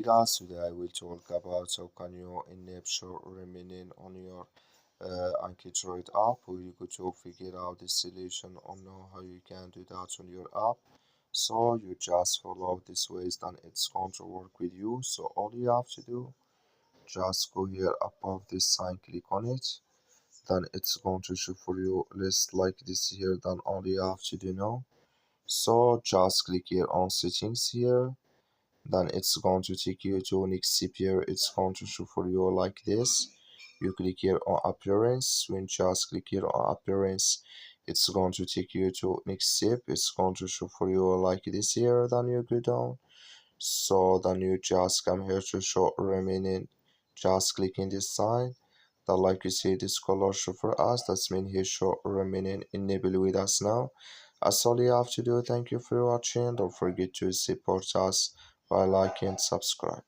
Guys, today I will talk about how can you enable short remaining on your AnkiDroid app. We go to figure out the solution on how you can do that on your app. So you just follow this ways, then it's going to work with you. So all you have to do, just go here above this sign, click on it. Then it's going to show for you list like this here. Then all you have to do now. So just click here on settings here, then it's going to take you to next here. It's going to show for you like this. You click here on appearance. When just click here on appearance, it's going to take you to next step. It's going to show for you like this here. Then you go down, so then you just come here to show remaining. Just clicking this sign, that like you see this color show for us, that's mean here show remaining enable with us now. That's all you have to do. Thank you for watching. Don't forget to support us by liking and subscribe.